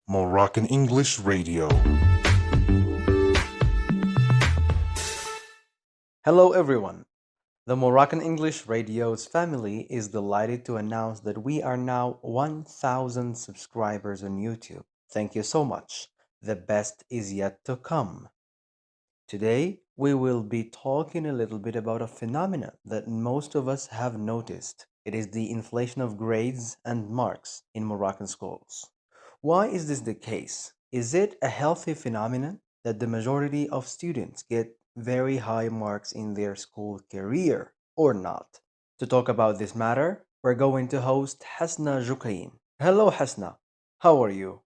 Moroccan English Radio. Hello, everyone. The Moroccan English Radio's family is delighted to announce that we are now 1,000 subscribers on YouTube. Thank you so much. The best is yet to come. Today, we will be talking a little bit about a phenomenon that most of us have noticed. It is the inflation of grades and marks in Moroccan schools. Why is this the case? Is it a healthy phenomenon that the majority of students get very high marks in their school career or not? To talk about this matter, we're going to host Hasna Joukaine. Hello, Hasna. How are you?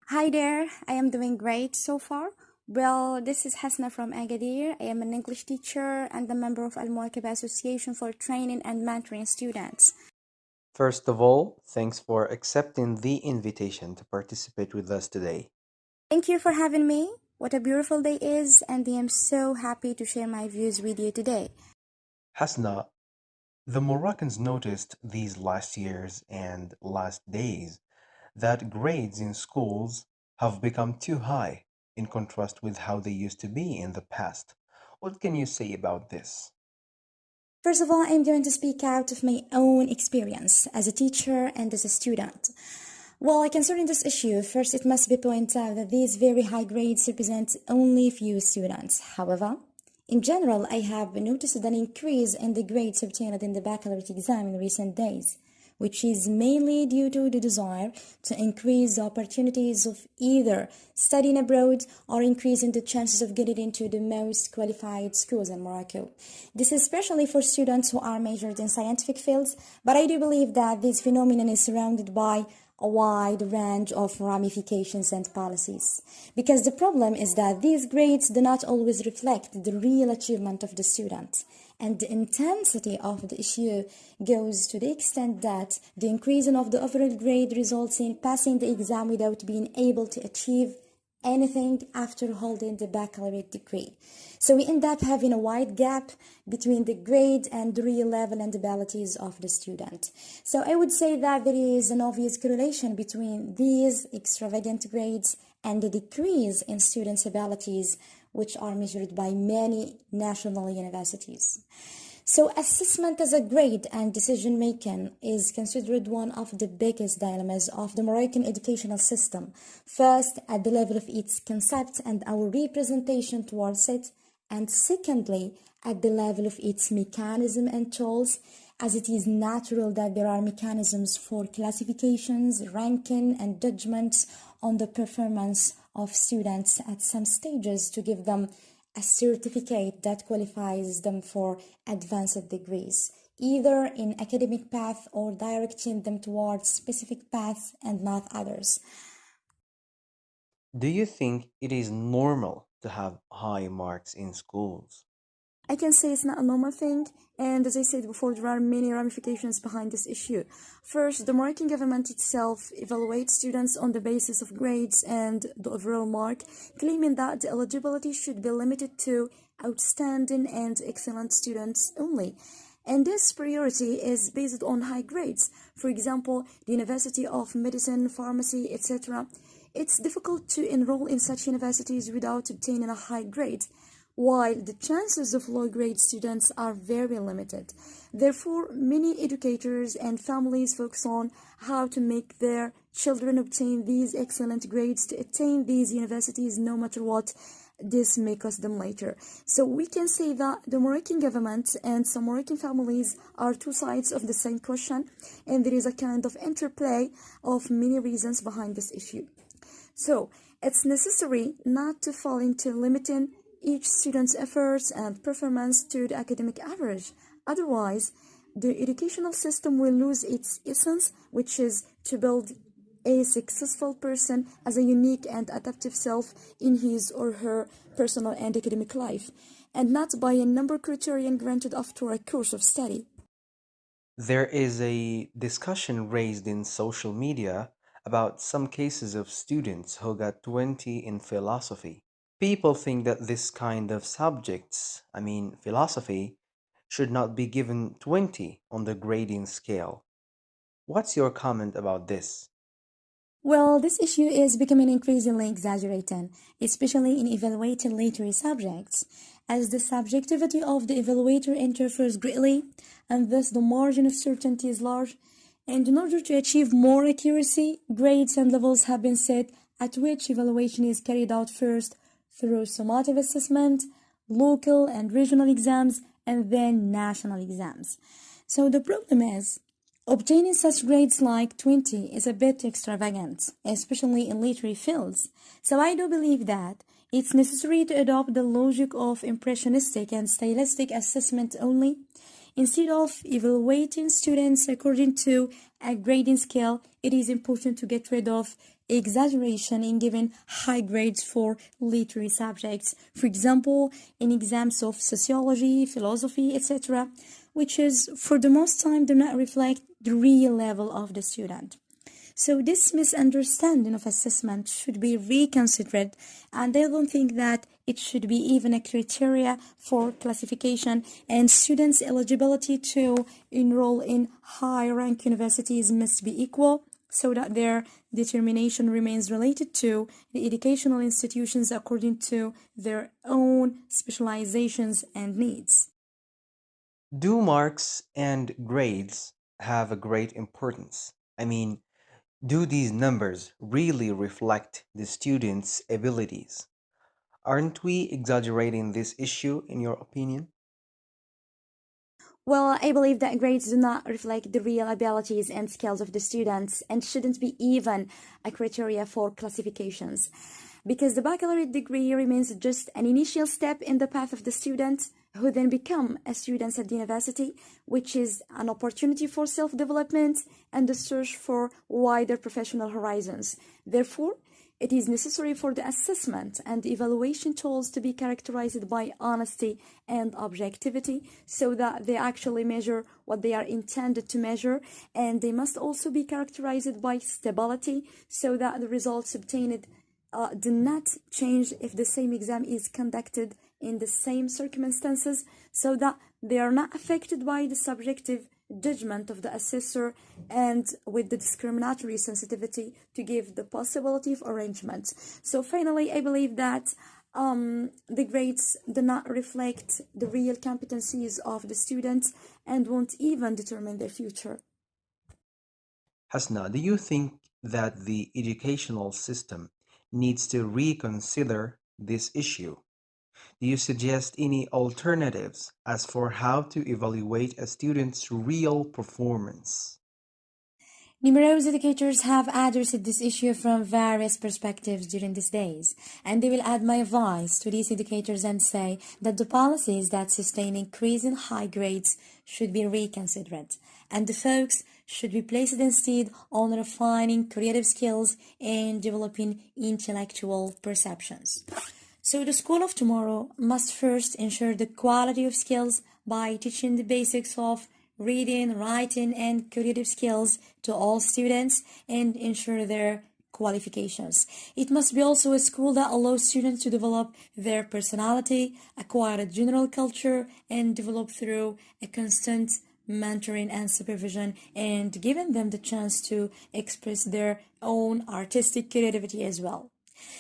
Hi there, I am doing great so far. Well, this is Hasna from Agadir. I am an English teacher and a member of Al Muakaba Association for Training and Mentoring Students. First of all, thanks for accepting the invitation to participate with us today. Thank you for having me. What a beautiful day is, and I am so happy to share my views with you today. Hasna, the Moroccans noticed these last years and last days that grades in schools have become too high in contrast with how they used to be in the past. What can you say about this? First of all, I'm going to speak out of my own experience as a teacher and as a student. Well, concerning this issue, first it must be pointed out that these very high grades represent only few students. However, in general, I have noticed an increase in the grades obtained in the baccalaureate exam in recent days, which is mainly due to the desire to increase the opportunities of either studying abroad or increasing the chances of getting into the most qualified schools in Morocco. This is especially for students who are majored in scientific fields, but I do believe that this phenomenon is surrounded by a wide range of ramifications and policies. Because the problem is that these grades do not always reflect the real achievement of the student. And the intensity of the issue goes to the extent that the increasing of the overall grade results in passing the exam without being able to achieve anything after holding the baccalaureate degree. So we end up having a wide gap between the grade and the real level and abilities of the student. So I would say that there is an obvious correlation between these extravagant grades and the decrease in students' abilities, which are measured by many national universities. So assessment as a grade and decision making is considered one of the biggest dilemmas of the Moroccan educational system. First, at the level of its concept and our representation towards it, and secondly, at the level of its mechanism and tools, as it is natural that there are mechanisms for classifications, ranking, and judgments on the performance of students at some stages to give them a certificate that qualifies them for advanced degrees, either in academic path or directing them towards specific paths and not others. Do you think it is normal to have high marks in schools? I can say it's not a normal thing, and as I said before, there are many ramifications behind this issue. First, the Moroccan government itself evaluates students on the basis of grades and the overall mark, claiming that the eligibility should be limited to outstanding and excellent students only. And this priority is based on high grades. For example, the University of Medicine, Pharmacy, etc. It's difficult to enroll in such universities without obtaining a high grade, while the chances of low-grade students are very limited. Therefore, many educators and families focus on how to make their children obtain these excellent grades to attain these universities no matter what this may cost them later. So we can say that the Moroccan government and some Moroccan families are two sides of the same question, and there is a kind of interplay of many reasons behind this issue. So it's necessary not to fall into limiting each student's efforts and performance to the academic average. Otherwise, the educational system will lose its essence, which is to build a successful person as a unique and adaptive self in his or her personal and academic life, and not by a number criterion granted after a course of study. There is a discussion raised in social media about some cases of students who got 20 in philosophy. People think that this kind of subjects, philosophy, should not be given 20 on the grading scale. What's your comment about this? Well, this issue is becoming increasingly exaggerated, especially in evaluating literary subjects, as the subjectivity of the evaluator interferes greatly, and thus the margin of certainty is large. And in order to achieve more accuracy, grades and levels have been set at which evaluation is carried out first through summative assessment, local and regional exams, and then national exams. So the problem is, obtaining such grades like 20 is a bit extravagant, especially in literary fields. So I do believe that it's necessary to adopt the logic of impressionistic and stylistic assessment only. Instead of evaluating students according to a grading scale, it is important to get rid of exaggeration in giving high grades for literary subjects. For example, in exams of sociology, philosophy, etc., which is for the most time do not reflect the real level of the student. So this misunderstanding of assessment should be reconsidered, and I don't think that it should be even a criteria for classification, and students' eligibility to enroll in high-rank universities must be equal, so that their determination remains related to the educational institutions according to their own specializations and needs. Do marks and grades have a great importance? I mean, do these numbers really reflect the student's abilities? Aren't we exaggerating this issue, in your opinion? Well, I believe that grades do not reflect the real abilities and skills of the students and shouldn't be even a criteria for classifications. Because the baccalaureate degree remains just an initial step in the path of the student who then become a student at the university, which is an opportunity for self-development and the search for wider professional horizons. Therefore, it is necessary for the assessment and evaluation tools to be characterized by honesty and objectivity so that they actually measure what they are intended to measure, and they must also be characterized by stability so that the results obtained do not change if the same exam is conducted in the same circumstances, so that they are not affected by the subjective judgment of the assessor and with the discriminatory sensitivity to give the possibility of arrangement. So finally, I believe that the grades do not reflect the real competencies of the students and won't even determine their future. Hasna, do you think that the educational system needs to reconsider this issue? Do you suggest any alternatives as for how to evaluate a student's real performance? Numerous educators have addressed this issue from various perspectives during these days, and they will add my advice to these educators and say that the policies that sustain increasing high grades should be reconsidered, and the focus should be placed instead on refining creative skills and developing intellectual perceptions. So the school of tomorrow must first ensure the quality of skills by teaching the basics of reading, writing, and creative skills to all students and ensure their qualifications. It must be also a school that allows students to develop their personality, acquire a general culture, and develop through a constant mentoring and supervision, and giving them the chance to express their own artistic creativity as well.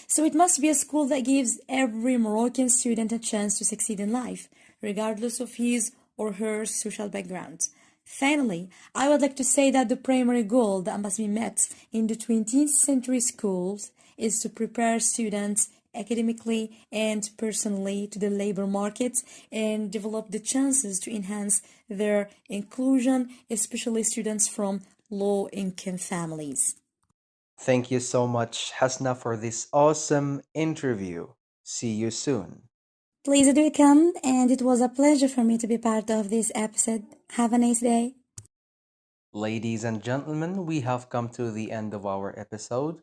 So it must be a school that gives every Moroccan student a chance to succeed in life, regardless of his or her social background. Finally, I would like to say that the primary goal that must be met in the 20th century schools is to prepare students academically and personally to the labor market and develop the chances to enhance their inclusion, especially students from low-income families. Thank you so much, Hasna, for this awesome interview. See you soon. Please do come, and it was a pleasure for me to be part of this episode. Have a nice day. Ladies and gentlemen, we have come to the end of our episode.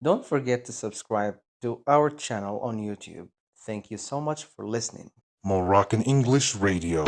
Don't forget to subscribe to our channel on YouTube. Thank you so much for listening. Moroccan English Radio.